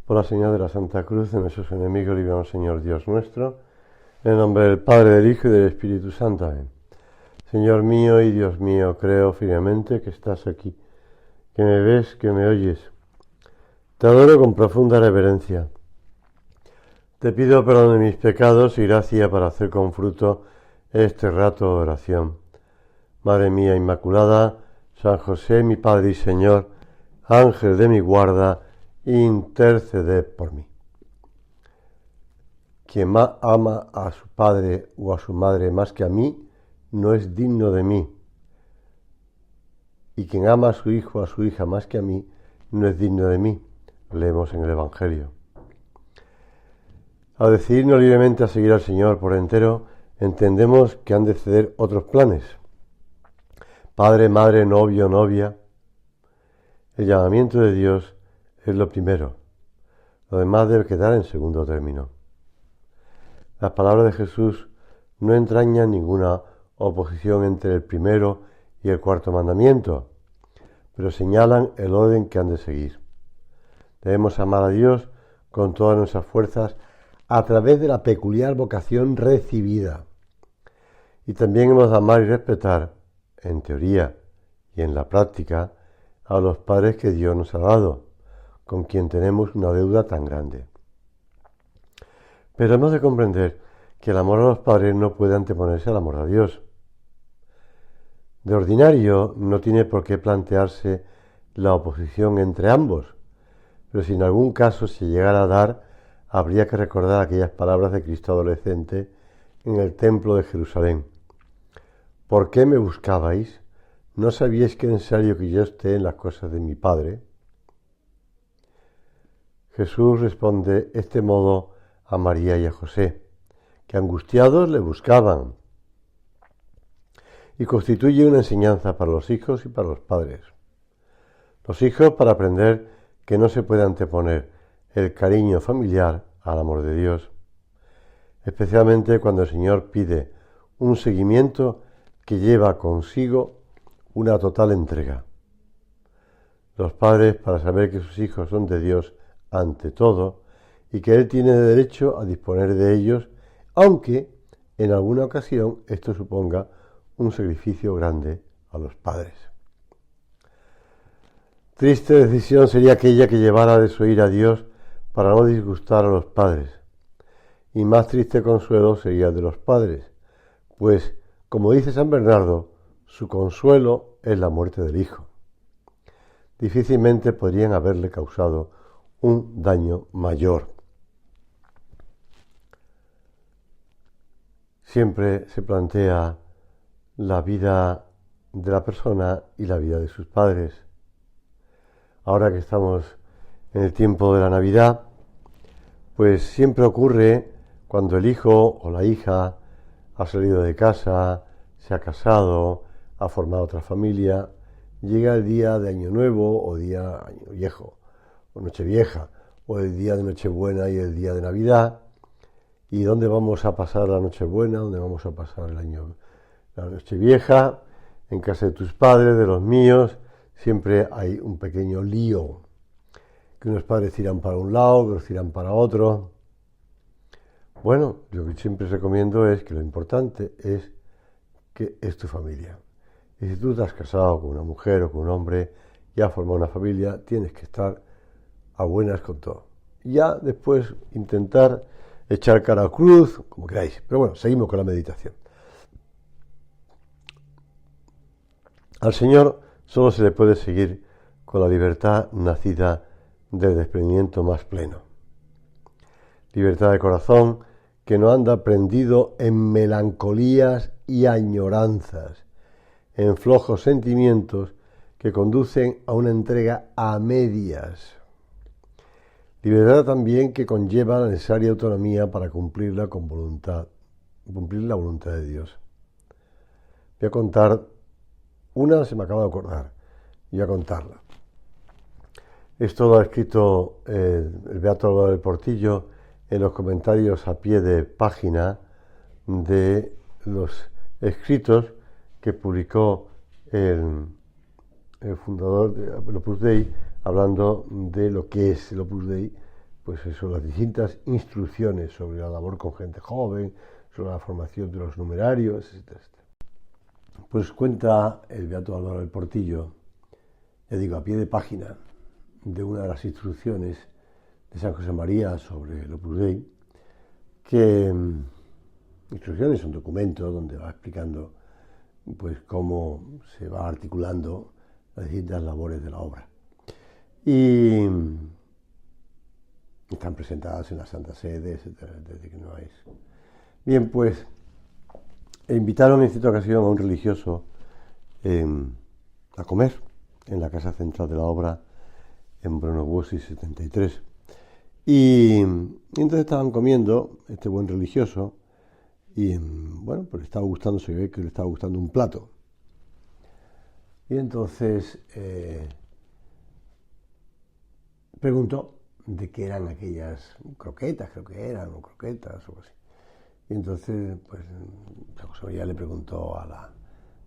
Por la señal de la Santa Cruz de nuestros enemigos, líbranos, Señor Dios nuestro, en el nombre del Padre, del Hijo y del Espíritu Santo. Amén. Señor mío y Dios mío, creo firmemente que estás aquí, que me ves, que me oyes. Te adoro con profunda reverencia. Te pido perdón de mis pecados y gracia para hacer con fruto este rato de oración. Madre mía Inmaculada, San José, mi Padre y Señor, Ángel de mi guarda, interceded por mí. Quien más ama a su padre o a su madre más que a mí, no es digno de mí. Y quien ama a su hijo o a su hija más que a mí, no es digno de mí. Leemos en el Evangelio. Al decidirnos libremente a seguir al Señor por entero, entendemos que han de ceder otros planes. Padre, madre, novio, novia. El llamamiento de Dios es lo primero. Lo demás debe quedar en segundo término. Las palabras de Jesús no entrañan ninguna oposición entre el primero y el cuarto mandamiento, pero señalan el orden que han de seguir. Debemos amar a Dios con todas nuestras fuerzas a través de la peculiar vocación recibida. Y también hemos de amar y respetar, en teoría y en la práctica, a los padres que Dios nos ha dado, con quien tenemos una deuda tan grande. Pero hemos de comprender que el amor a los padres no puede anteponerse al amor a Dios. De ordinario no tiene por qué plantearse la oposición entre ambos, pero si en algún caso se llegara a dar, habría que recordar aquellas palabras de Cristo adolescente en el templo de Jerusalén. ¿Por qué me buscabais? ¿No sabíais que es necesario que yo esté en las cosas de mi Padre? Jesús responde este modo a María y a José, que angustiados le buscaban, y constituye una enseñanza para los hijos y para los padres. Los hijos para aprender que no se puede anteponer el cariño familiar al amor de Dios, especialmente cuando el Señor pide un seguimiento que lleva consigo una total entrega. Los padres para saber que sus hijos son de Dios ante todo y que Él tiene derecho a disponer de ellos, aunque en alguna ocasión esto suponga un sacrificio grande a los padres. Triste decisión sería aquella que llevara a desoír a Dios para no disgustar a los padres, y más triste consuelo sería el de los padres, pues, como dice San Bernardo, su consuelo es la muerte del hijo. Difícilmente podrían haberle causado un daño mayor. Siempre se plantea la vida de la persona y la vida de sus padres. Ahora que estamos en el tiempo de la Navidad, pues siempre ocurre cuando el hijo o la hija ha salido de casa, se ha casado, ha formado otra familia, llega el día de Año Nuevo o día Año Viejo, o Nochevieja, o el día de Nochebuena y el día de Navidad. ¿Y dónde vamos a pasar la Nochebuena? ¿Dónde vamos a pasar la Nochevieja? En casa de tus padres, de los míos, siempre hay un pequeño lío, que unos padres tiran para un lado, otros tiran para otro. Bueno, lo que siempre recomiendo es que lo importante es que es tu familia. Y si tú te has casado con una mujer o con un hombre y has formado una familia, tienes que estar a buenas con todo. Y ya después intentar echar cara a cruz, como queráis. Pero bueno, seguimos con la meditación. Al Señor solo se le puede seguir con la libertad nacida del desprendimiento más pleno. Libertad de corazón que no anda prendido en melancolías y añoranzas, en flojos sentimientos que conducen a una entrega a medias. Libertad también que conlleva la necesaria autonomía para cumplirla con voluntad, cumplir la voluntad de Dios. Voy a contar una, se me acaba de acordar, y voy a contarla. Esto lo ha escrito el Beato Álvaro del Portillo en los comentarios a pie de página de los escritos que publicó el fundador de Opus Dei, hablando de lo que es el Opus Dei, pues eso, las distintas instrucciones sobre la labor con gente joven, sobre la formación de los numerarios, etcétera, etcétera. Pues cuenta el beato Álvaro del Portillo, ya digo, a pie de página, de una de las instrucciones de San José María sobre el Opus Dei, que instrucciones son documentos donde va explicando pues cómo se va articulando las distintas labores de la obra. Y están presentadas en la Santa Sede, etcétera, desde que no es. Bien, pues invitaron en cierta ocasión a un religioso a comer en la casa central de la obra en Bruno Bussi 73. Y entonces estaban comiendo este buen religioso y bueno, pues le estaba gustando, se ve que le estaba gustando un plato. Y entonces preguntó de qué eran aquellas croquetas, creo que eran, o croquetas o algo así. Y entonces, pues, José María le preguntó a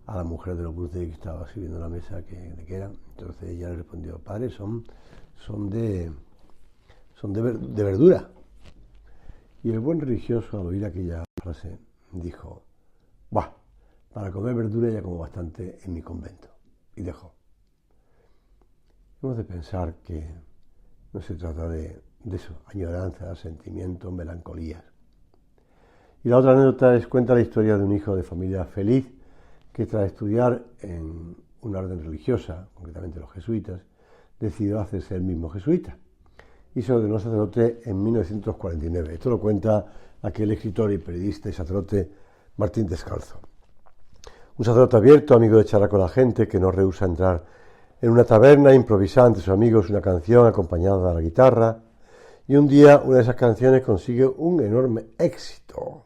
la mujer del Opus Dei que estaba sirviendo la mesa de qué eran. Entonces ella le respondió: padre, son de verdura. Y el buen religioso, al oír aquella frase, dijo: bah, para comer verdura ya como bastante en mi convento. Y dejó. Hemos de pensar que no se trata de eso, añoranza, sentimientos, melancolías. Y la otra anécdota cuenta la historia de un hijo de familia feliz que tras estudiar en una orden religiosa, concretamente los jesuitas, decidió hacerse el mismo jesuita y se ordenó sacerdote en 1949. Esto lo cuenta aquel escritor y periodista y sacerdote Martín Descalzo. Un sacerdote abierto, amigo de charlar con la gente, que no rehúsa entrar en una taberna, improvisar ante sus amigos una canción acompañada de la guitarra, y un día una de esas canciones consigue un enorme éxito.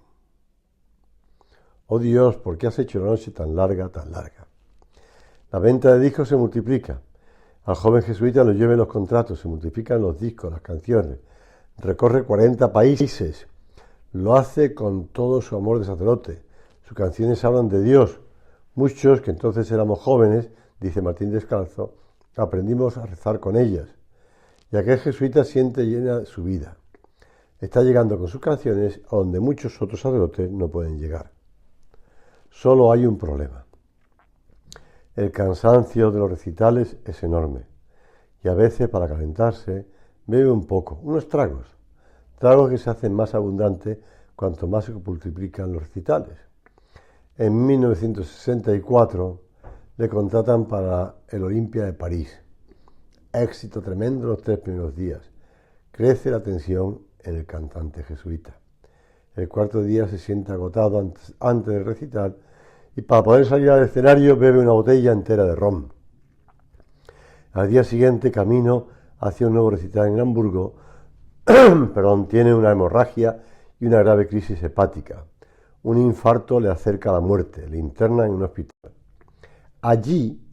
Oh Dios, ¿por qué has hecho la noche tan larga, tan larga? La venta de discos se multiplica. Al joven jesuita lo lleven los contratos, se multiplican los discos, las canciones. Recorre 40 países. Lo hace con todo su amor de sacerdote. Sus canciones hablan de Dios. Muchos, que entonces éramos jóvenes, dice Martín Descalzo, aprendimos a rezar con ellas. Y aquel jesuita siente llena su vida. Está llegando con sus canciones a donde muchos otros sacerdotes no pueden llegar. Solo hay un problema. El cansancio de los recitales es enorme. Y a veces, para calentarse, bebe un poco, unos tragos. Tragos que se hacen más abundantes cuanto más se multiplican los recitales. En 1964 le contratan para el Olimpia de París. Éxito tremendo los 3 primeros días. Crece la tensión en el cantante jesuita. El cuarto día se siente agotado antes de recitar y para poder salir al escenario bebe una botella entera de ron. Al día siguiente, camino hacia un nuevo recital en Hamburgo, tiene una hemorragia y una grave crisis hepática. Un infarto le acerca a la muerte, le interna en un hospital. Allí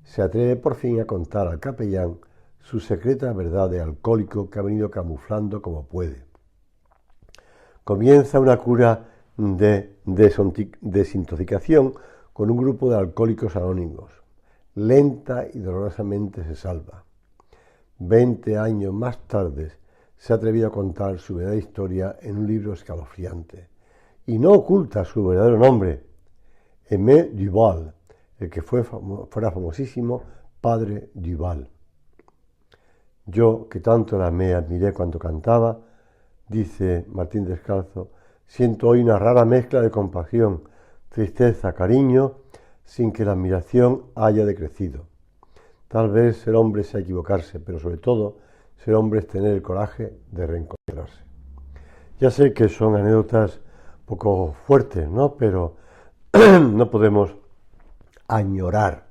se atreve por fin a contar al capellán su secreta verdad de alcohólico que ha venido camuflando como puede. Comienza una cura de desintoxicación con un grupo de alcohólicos anónimos. Lenta y dolorosamente se salva. 20 años más tarde se ha atrevido a contar su verdadera historia en un libro escalofriante. Y no oculta su verdadero nombre, Aimé Duval, el que fuera famosísimo padre Duval. Yo, que tanto la amé, admiré cuando cantaba, dice Martín Descalzo, siento hoy una rara mezcla de compasión, tristeza, cariño, sin que la admiración haya decrecido. Tal vez ser hombre sea equivocarse, pero sobre todo ser hombre es tener el coraje de reencontrarse. Ya sé que son anécdotas poco fuertes, ¿no? Pero no podemos añorar,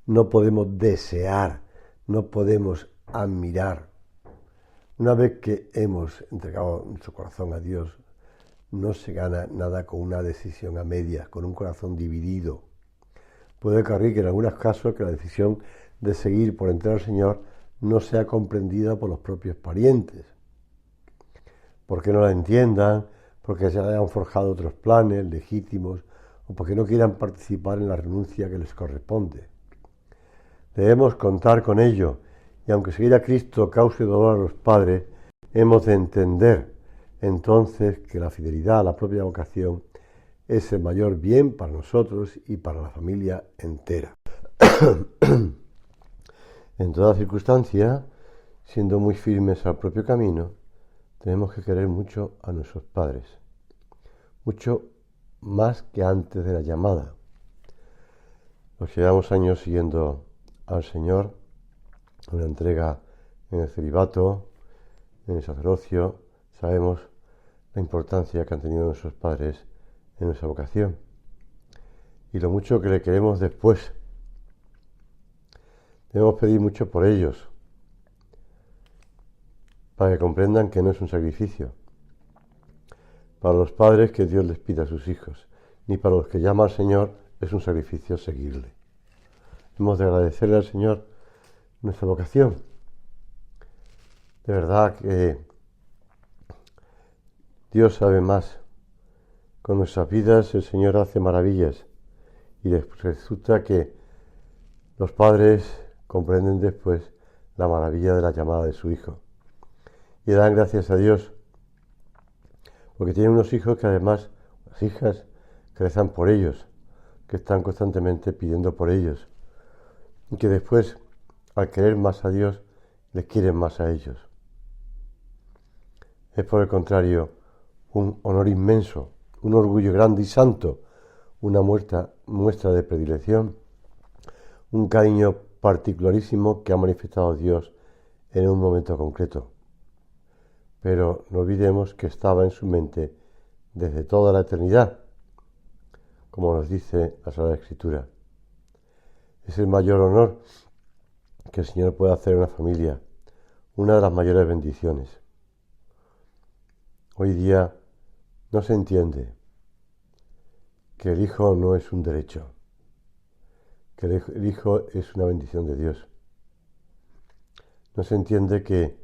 no podemos desear, no podemos admirar. Una vez que hemos entregado nuestro corazón a Dios, no se gana nada con una decisión a medias, con un corazón dividido. Puede ocurrir que en algunos casos que la decisión de seguir por entregar al Señor no sea comprendida por los propios parientes, porque no la entiendan, porque se hayan forjado otros planes legítimos o porque no quieran participar en la renuncia que les corresponde. Debemos contar con ello, y aunque seguir a Cristo cause dolor a los padres, hemos de entender entonces que la fidelidad a la propia vocación es el mayor bien para nosotros y para la familia entera. En toda circunstancia, siendo muy firmes al propio camino, tenemos que querer mucho a nuestros padres, mucho más que antes de la llamada. Los que llevamos años siguiendo al Señor, una entrega en el celibato, en el sacerdocio, sabemos la importancia que han tenido nuestros padres en nuestra vocación y lo mucho que le queremos después. Debemos pedir mucho por ellos, para que comprendan que no es un sacrificio para los padres que Dios les pida a sus hijos, ni para los que llama al Señor es un sacrificio seguirle. Hemos de agradecerle al Señor nuestra vocación. De verdad que Dios sabe más. Con nuestras vidas el Señor hace maravillas y resulta que los padres comprenden después la maravilla de la llamada de su hijo y dan gracias a Dios porque tienen unos hijos que además, las hijas, que rezan por ellos, que están constantemente pidiendo por ellos y que después, al querer más a Dios, les quieren más a ellos. Es por el contrario un honor inmenso, un orgullo grande y santo, una muestra de predilección, un cariño particularísimo que ha manifestado Dios en un momento concreto. Pero no olvidemos que estaba en su mente desde toda la eternidad, como nos dice la Sagrada Escritura. Es el mayor honor que el Señor puede hacer a una familia, una de las mayores bendiciones. Hoy día no se entiende que el hijo no es un derecho, que el hijo es una bendición de Dios. No se entiende que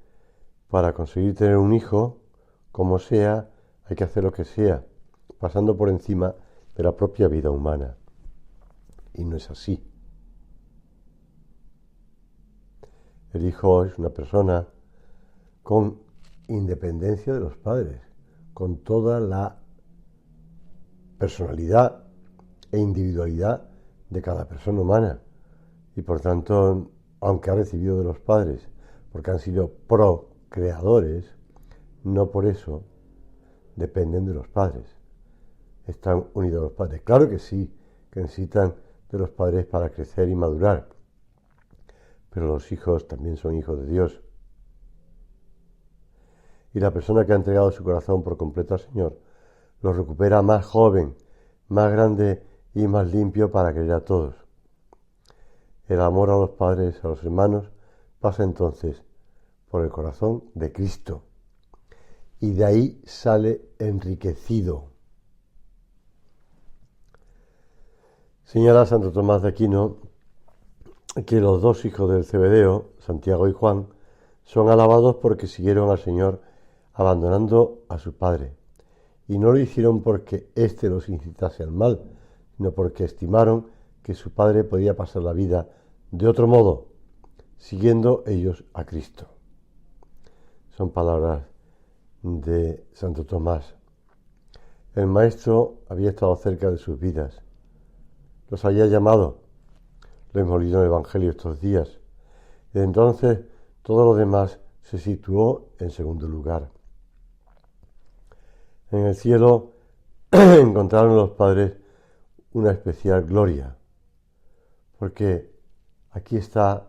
para conseguir tener un hijo, como sea, hay que hacer lo que sea, pasando por encima de la propia vida humana. Y no es así. El hijo es una persona con independencia de los padres, con toda la personalidad e individualidad de cada persona humana. Y por tanto, aunque ha recibido de los padres, porque han sido procreadores, no por eso dependen de los padres. Están unidos a los padres. Claro que sí, que necesitan de los padres para crecer y madurar. Pero los hijos también son hijos de Dios. Y la persona que ha entregado su corazón por completo al Señor lo recupera más joven, más grande y más limpio para querer a todos. El amor a los padres, a los hermanos, pasa entonces por el corazón de Cristo. Y de ahí sale enriquecido. Señala Santo Tomás de Aquino que los dos hijos del Zebedeo, Santiago y Juan, son alabados porque siguieron al Señor abandonando a su padre. Y no lo hicieron porque éste los incitase al mal, sino porque estimaron que su padre podía pasar la vida de otro modo, siguiendo ellos a Cristo. Son palabras de Santo Tomás. El Maestro había estado cerca de sus vidas, los había llamado, lo hemos leído en el Evangelio estos días, y entonces todo lo demás se situó en segundo lugar. En el cielo encontraron los padres una especial gloria, porque aquí está,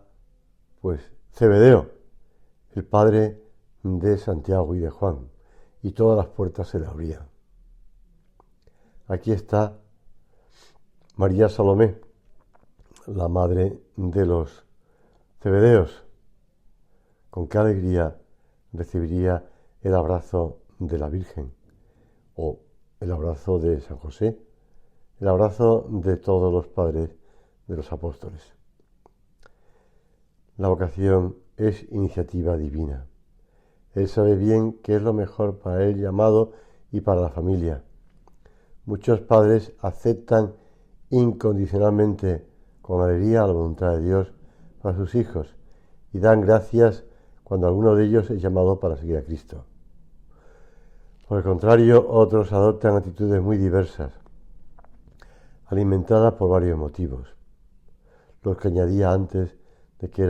pues, Zebedeo, el padre de Santiago y de Juan, y todas las puertas se le abrían. Aquí está María Salomé, la madre de los Zebedeos. Con qué alegría recibiría el abrazo de la Virgen, o el abrazo de San José, el abrazo de todos los padres de los apóstoles. La vocación es iniciativa divina. Él sabe bien qué es lo mejor para el llamado y para la familia. Muchos padres aceptan incondicionalmente con alegría la voluntad de Dios para sus hijos y dan gracias cuando alguno de ellos es llamado para seguir a Cristo. Por el contrario, otros adoptan actitudes muy diversas, alimentadas por varios motivos. Los que añadía antes de que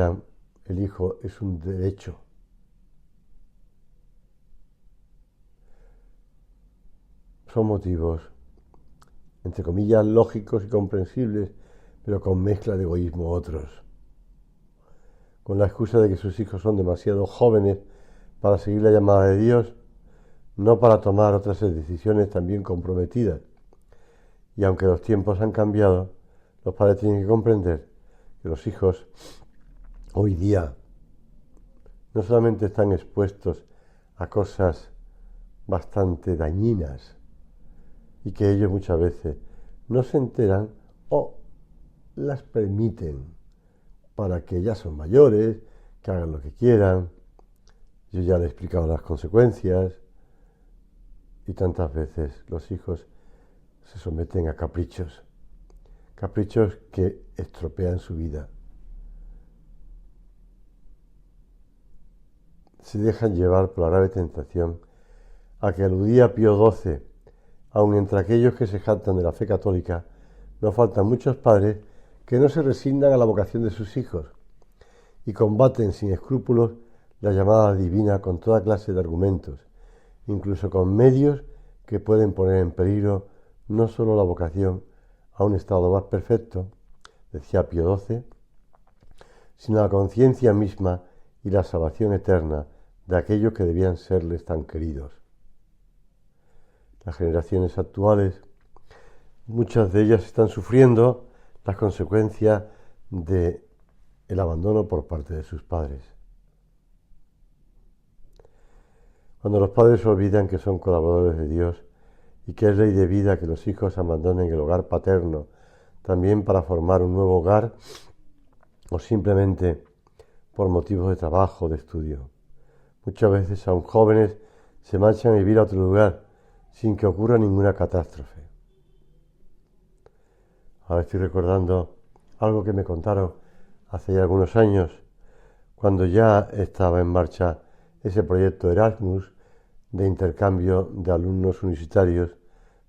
el hijo es un derecho. Son motivos, entre comillas, lógicos y comprensibles, pero con mezcla de egoísmo otros. Con la excusa de que sus hijos son demasiado jóvenes para seguir la llamada de Dios, no para tomar otras decisiones también comprometidas. Y aunque los tiempos han cambiado, los padres tienen que comprender que los hijos hoy día no solamente están expuestos a cosas bastante dañinas y que ellos muchas veces no se enteran o las permiten para que ya son mayores, que hagan lo que quieran. Yo ya le he explicado las consecuencias y tantas veces los hijos se someten a caprichos que estropean su vida. Se dejan llevar por la grave tentación a que aludía Pío XII, aun entre aquellos que se jactan de la fe católica, no faltan muchos padres que no se resignan a la vocación de sus hijos y combaten sin escrúpulos la llamada divina con toda clase de argumentos, incluso con medios que pueden poner en peligro no solo la vocación a un estado más perfecto, decía Pío XII, sino la conciencia misma y la salvación eterna de aquellos que debían serles tan queridos. Las generaciones actuales, muchas de ellas están sufriendo las consecuencias del abandono por parte de sus padres. Cuando los padres olvidan que son colaboradores de Dios y que es ley de vida que los hijos abandonen el hogar paterno también para formar un nuevo hogar o simplemente por motivos de trabajo o de estudio. Muchas veces aún jóvenes se marchan a vivir a otro lugar sin que ocurra ninguna catástrofe. Ahora estoy recordando algo que me contaron hace ya algunos años, cuando ya estaba en marcha ese proyecto Erasmus de intercambio de alumnos universitarios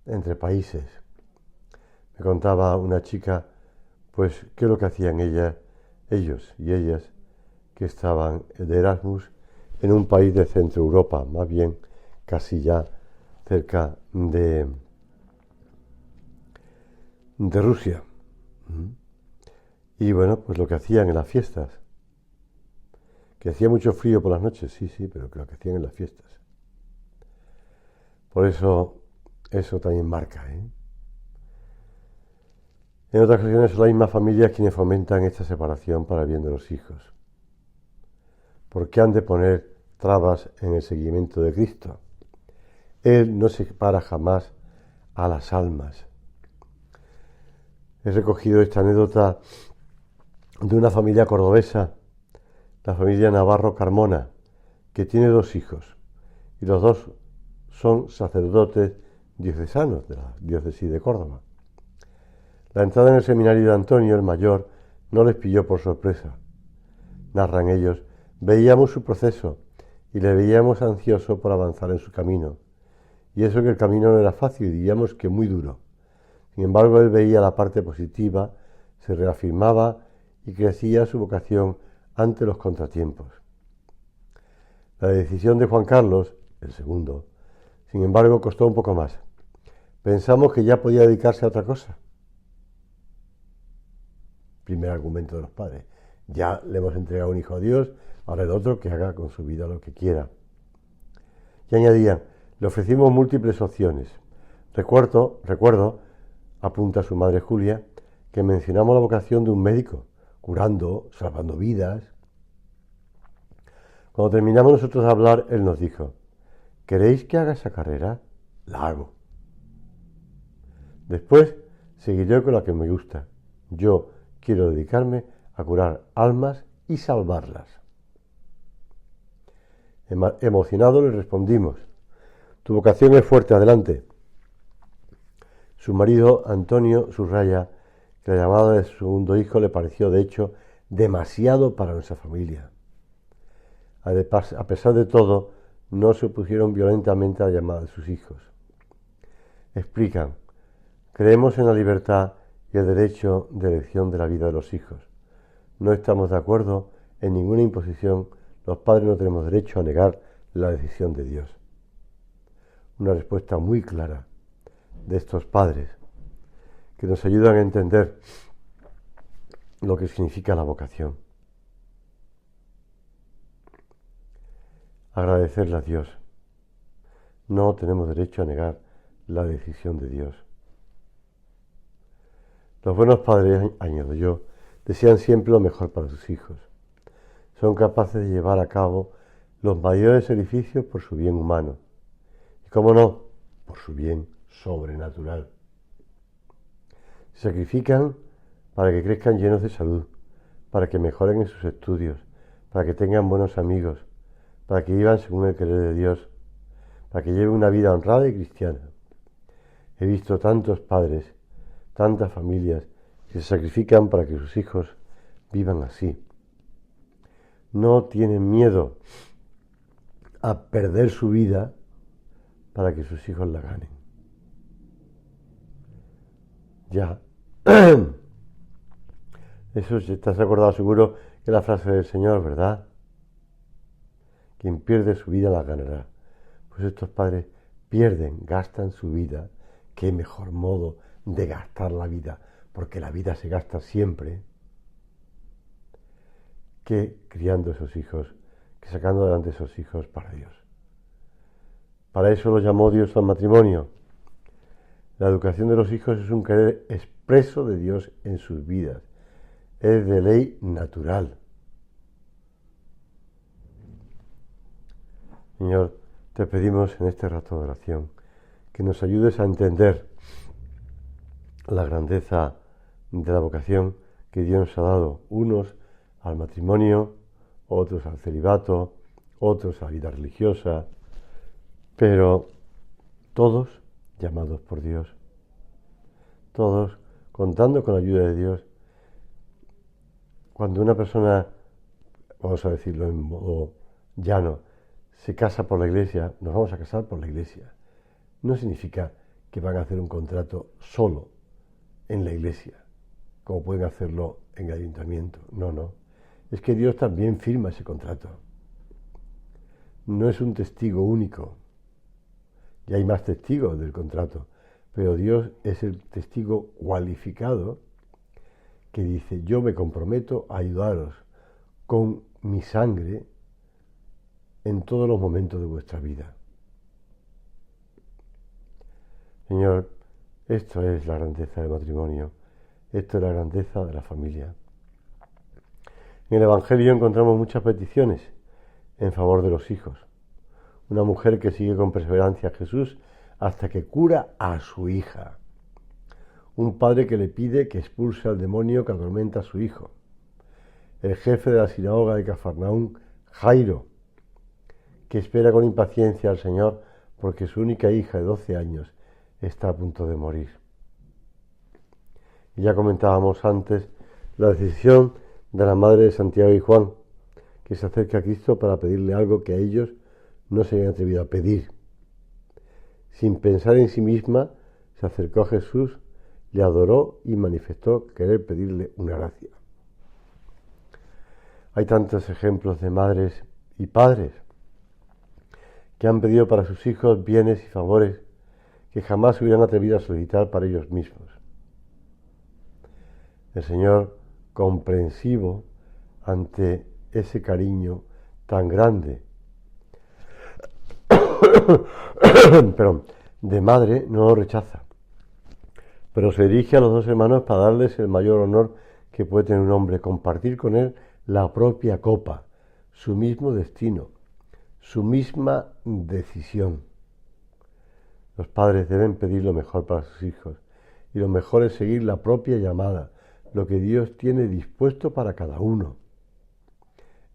entre países. Me contaba una chica, pues, qué es lo que hacían ellos y ellas, que estaban de Erasmus en un país de Centro Europa, más bien casi ya cerca de Rusia. Y bueno, pues lo que hacían en las fiestas, que hacía mucho frío por las noches, sí, pero lo que hacían en las fiestas. Por eso también marca, En otras ocasiones son las mismas familias quienes fomentan esta separación para el bien de los hijos. ¿Por qué han de poner trabas en el seguimiento de Cristo? Él no separa jamás a las almas. He recogido esta anécdota de una familia cordobesa, la familia Navarro Carmona, que tiene 2 hijos, y los 2 son sacerdotes diocesanos de la diócesis de Córdoba. La entrada en el seminario de Antonio, el mayor, no les pilló por sorpresa. Narran ellos: veíamos su proceso y le veíamos ansioso por avanzar en su camino. Y eso que el camino no era fácil, diríamos que muy duro. Sin embargo, él veía la parte positiva, se reafirmaba y crecía su vocación ante los contratiempos. La decisión de Juan Carlos, el segundo, sin embargo, costó un poco más. Pensamos que ya podía dedicarse a otra cosa. Primer argumento de los padres. Ya le hemos entregado un hijo a Dios, ahora el otro que haga con su vida lo que quiera. Y añadían: le ofrecimos múltiples opciones. Recuerdo, apunta su madre Julia, que mencionamos la vocación de un médico, curando, salvando vidas. Cuando terminamos nosotros de hablar, él nos dijo: ¿queréis que haga esa carrera? La hago. Después seguiré con la que me gusta. Yo quiero dedicarme a curar almas y salvarlas. Emocionado le respondimos: tu vocación es fuerte, adelante. Su marido, Antonio, subraya que la llamada de su segundo hijo le pareció, de hecho, demasiado para nuestra familia. A pesar de todo, no se opusieron violentamente a la llamada de sus hijos. Explican: creemos en la libertad y el derecho de elección de la vida de los hijos. No estamos de acuerdo en ninguna imposición. Los padres no tenemos derecho a negar la decisión de Dios. Una respuesta muy clara de estos padres que nos ayudan a entender lo que significa la vocación. Agradecerle a Dios. No tenemos derecho a negar la decisión de Dios. Los buenos padres, añado yo, desean siempre lo mejor para sus hijos. Son capaces de llevar a cabo los mayores sacrificios por su bien humano. Y, cómo no, por su bien sobrenatural. Se sacrifican para que crezcan llenos de salud, para que mejoren en sus estudios, para que tengan buenos amigos, para que vivan según el querer de Dios, para que lleven una vida honrada y cristiana. He visto tantos padres, tantas familias que se sacrifican para que sus hijos vivan así. No tienen miedo a perder su vida para que sus hijos la ganen. Ya. Eso te has acordado seguro que la frase del Señor, ¿verdad? Quien pierde su vida la ganará. Pues estos padres pierden, gastan su vida. Qué mejor modo de gastar la vida, porque la vida se gasta siempre, que criando esos hijos, que sacando adelante esos hijos para Dios. Para eso lo llamó Dios al matrimonio. La educación de los hijos es un querer expreso de Dios en sus vidas. Es de ley natural. Señor, te pedimos en este rato de oración que nos ayudes a entender la grandeza de la vocación que Dios nos ha dado, unos al matrimonio, otros al celibato, otros a la vida religiosa, pero todos llamados por Dios, todos contando con la ayuda de Dios. Cuando una persona, vamos a decirlo en modo llano, se casa por la iglesia, nos vamos a casar por la iglesia. No significa que van a hacer un contrato solo en la iglesia, como pueden hacerlo en el ayuntamiento. No, no. Es que Dios también firma ese contrato. No es un testigo único. Ya hay más testigos del contrato, pero Dios es el testigo cualificado que dice: yo me comprometo a ayudaros con mi sangre en todos los momentos de vuestra vida. Señor, esto es la grandeza del matrimonio, esto es la grandeza de la familia. En el Evangelio encontramos muchas peticiones en favor de los hijos. Una mujer que sigue con perseverancia a Jesús hasta que cura a su hija. Un padre que le pide que expulse al demonio que atormenta a su hijo. El jefe de la sinagoga de Cafarnaún, Jairo, que espera con impaciencia al Señor porque su única hija de 12 años está a punto de morir. Y ya comentábamos antes la decisión de la madre de Santiago y Juan, que se acerca a Cristo para pedirle algo que a ellos no se habían atrevido a pedir. Sin pensar en sí misma, se acercó a Jesús, le adoró y manifestó querer pedirle una gracia. Hay tantos ejemplos de madres y padres que han pedido para sus hijos bienes y favores que jamás se hubieran atrevido a solicitar para ellos mismos. El Señor, comprensivo ante ese cariño tan grande, pero de madre, no lo rechaza, pero se dirige a los dos hermanos para darles el mayor honor que puede tener un hombre: compartir con él la propia copa, su mismo destino, su misma decisión. Los padres deben pedir lo mejor para sus hijos, y lo mejor es seguir la propia llamada, lo que Dios tiene dispuesto para cada uno.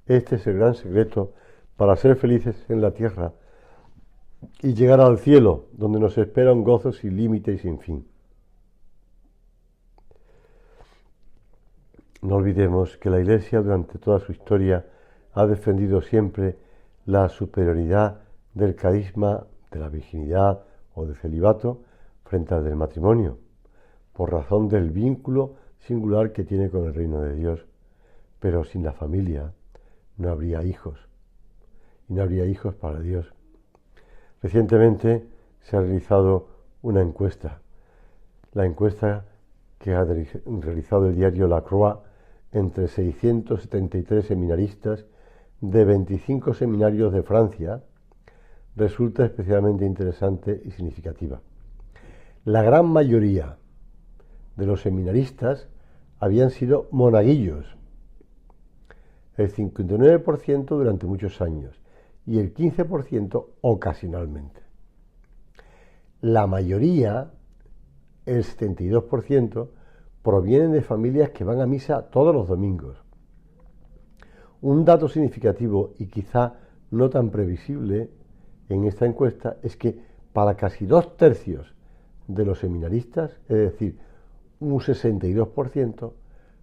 Este es el gran secreto para ser felices en la tierra y llegar al cielo, donde nos espera un gozo sin límite y sin fin. No olvidemos que la Iglesia durante toda su historia ha defendido siempre la superioridad del carisma de la virginidad o del celibato frente al del matrimonio, por razón del vínculo singular que tiene con el reino de Dios. Pero sin la familia no habría hijos, y no habría hijos para Dios. Recientemente se ha realizado una encuesta, la encuesta que ha realizado el diario La Croix entre 673 seminaristas de 25 seminarios de Francia, resulta especialmente interesante y significativa. La gran mayoría de los seminaristas habían sido monaguillos, el 59% durante muchos años y el 15% ocasionalmente. La mayoría, el 72%, provienen de familias que van a misa todos los domingos. Un dato significativo y quizá no tan previsible en esta encuesta es que para casi 2/3 de los seminaristas, es decir, un 62%,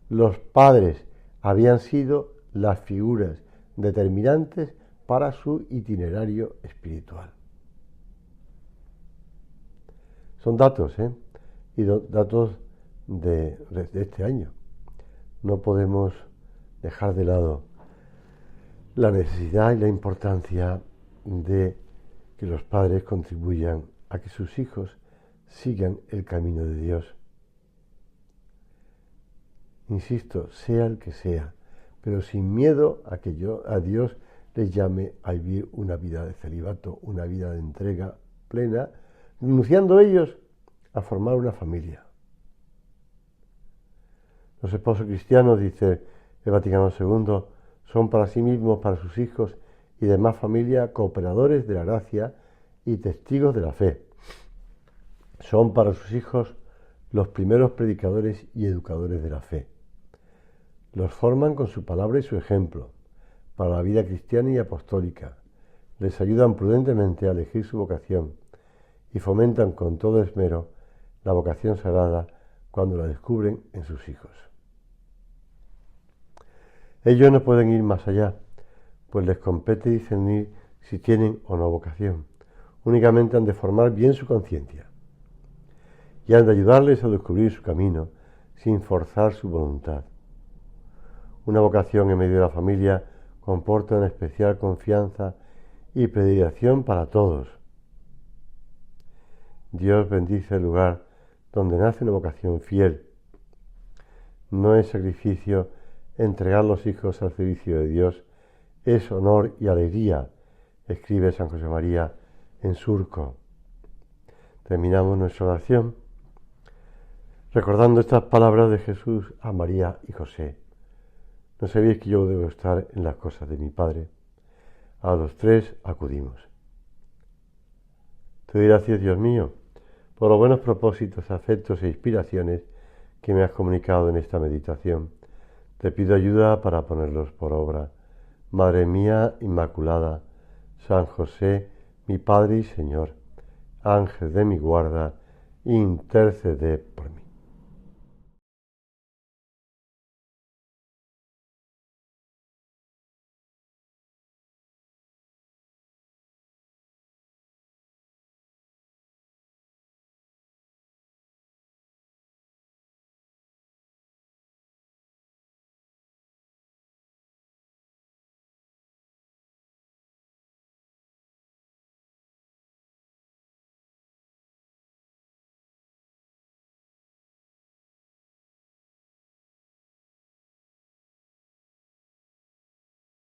los padres habían sido las figuras determinantes para su itinerario espiritual. Son datos, y datos de este año. No podemos dejar de lado la necesidad y la importancia de que los padres contribuyan a que sus hijos sigan el camino de Dios. Insisto, sea el que sea, pero sin miedo a que a Dios les llame a vivir una vida de celibato, una vida de entrega plena, renunciando ellos a formar una familia. Los esposos cristianos, dice el Vaticano II, son para sí mismos, para sus hijos y demás familia, cooperadores de la gracia y testigos de la fe. Son para sus hijos los primeros predicadores y educadores de la fe. Los forman con su palabra y su ejemplo para la vida cristiana y apostólica. Les ayudan prudentemente a elegir su vocación y fomentan con todo esmero la vocación sagrada cuando la descubren en sus hijos. Ellos no pueden ir más allá, pues les compete discernir si tienen o no vocación. Únicamente han de formar bien su conciencia y han de ayudarles a descubrir su camino sin forzar su voluntad. Una vocación en medio de la familia comporta una especial confianza y predilección para todos. Dios bendice el lugar donde nace una vocación fiel. No es sacrificio entregar los hijos al servicio de Dios, es honor y alegría, escribe San José María en Surco. Terminamos nuestra oración recordando estas palabras de Jesús a María y José. ¿No sabéis que yo debo estar en las cosas de mi Padre? A los tres acudimos. Te doy gracias, Dios mío, por los buenos propósitos, afectos e inspiraciones que me has comunicado en esta meditación. Te pido ayuda para ponerlos por obra. Madre mía Inmaculada, San José, mi Padre y Señor, Ángel de mi guarda, intercede por mí.